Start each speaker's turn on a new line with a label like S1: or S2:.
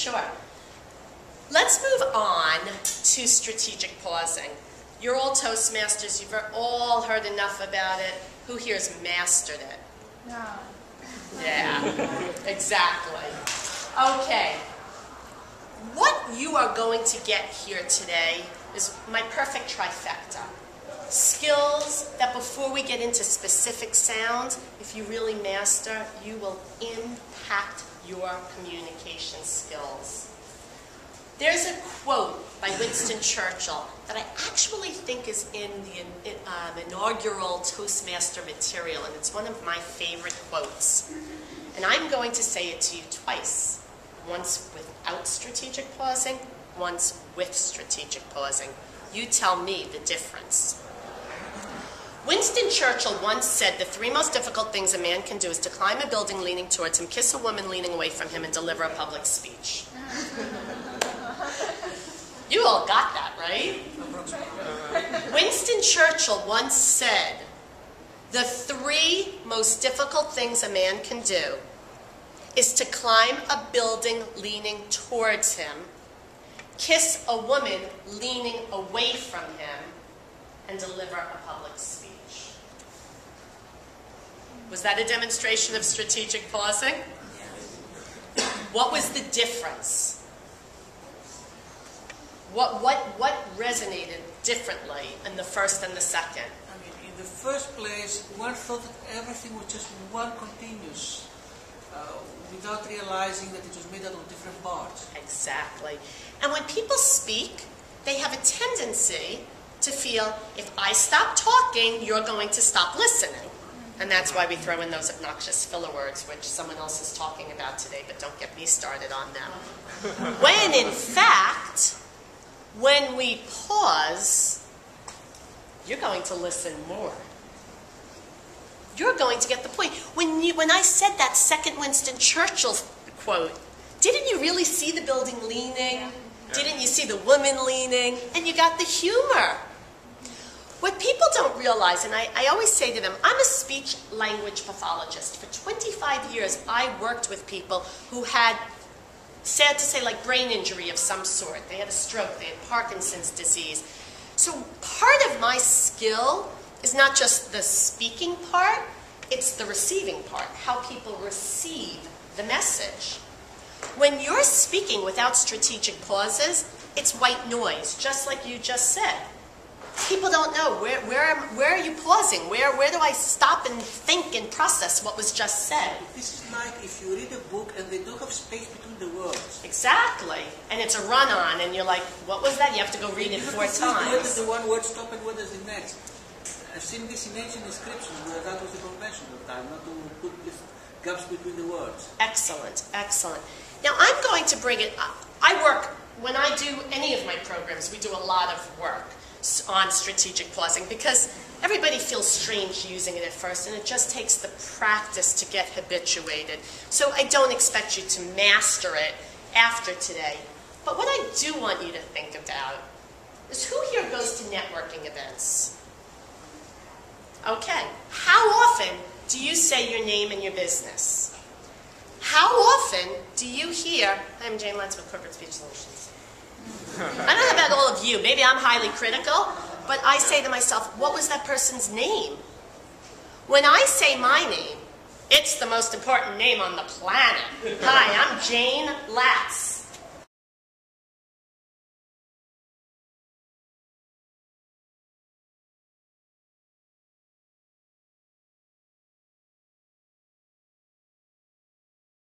S1: Sure. Let's move on to strategic pausing. You're all Toastmasters. You've all heard enough about it. Who here has mastered it?
S2: No.
S1: Yeah, exactly. Okay. What you are going to get here today is my perfect trifecta. Skills that before we get into specific sounds, if you really master, you will impact your communication skills. There's a quote by Winston Churchill that I actually think is in the inaugural Toastmaster material, and it's one of my favorite quotes. And I'm going to say it to you twice. Once without strategic pausing, once with strategic pausing. You tell me the difference. Winston Churchill once said the 3 most difficult things a man can do is to climb a building leaning towards him, kiss a woman leaning away from him, and deliver a public speech. You all got that, right? Winston Churchill once said, the 3 most difficult things a man can do is to climb a building leaning towards him, kiss a woman leaning away from him, and deliver a public speech. Was that a demonstration of strategic pausing? What was the difference? What resonated differently in the first and the second?
S3: I mean, in the first place, one thought that everything was just one continuous, without realizing that it was made out of different parts.
S1: Exactly. And when people speak, they have a tendency to feel, if I stop talking, you're going to stop listening. And that's why we throw in those obnoxious filler words, which someone else is talking about today, but don't get me started on them. When, in fact, when we pause, you're going to listen more. You're going to get the point. When I said that second Winston Churchill quote, didn't you really see the building leaning? Yeah. Didn't you see the woman leaning? And you got the humor. What people don't realize, and I always say to them, I'm a speech language pathologist. For 25 years, I worked with people who had, sad to say, like brain injury of some sort. They had a stroke, they had Parkinson's disease. So part of my skill is not just the speaking part, it's the receiving part, how people receive the message. When you're speaking without strategic pauses, it's white noise, just like you just said. People don't know, where are you pausing? Where do I stop and think and process what was just said?
S3: This is like if you read a book and they don't have space between the words.
S1: Exactly. And it's a run-on, and you're like, what was that? You have to go read it 4 times.
S3: Where does the one word stop and where does the next? I've seen this in ancient inscriptions where that was the convention of the time, not to put gaps between the words.
S1: Excellent, excellent. Now I'm going to bring it up. I work, when I do any of my programs, we do a lot of work on strategic pausing because everybody feels strange using it at first, and it just takes the practice to get habituated. So I don't expect you to master it after today. But what I do want you to think about is who here goes to networking events? Okay. How often do you say your name and your business? How often do you hear, I'm Jane Lentz with Corporate Speech Solutions. I don't know about all of you. Maybe I'm highly critical, but I say to myself, what was that person's name? When I say my name, it's the most important name on the planet. Hi, I'm Jane Latz.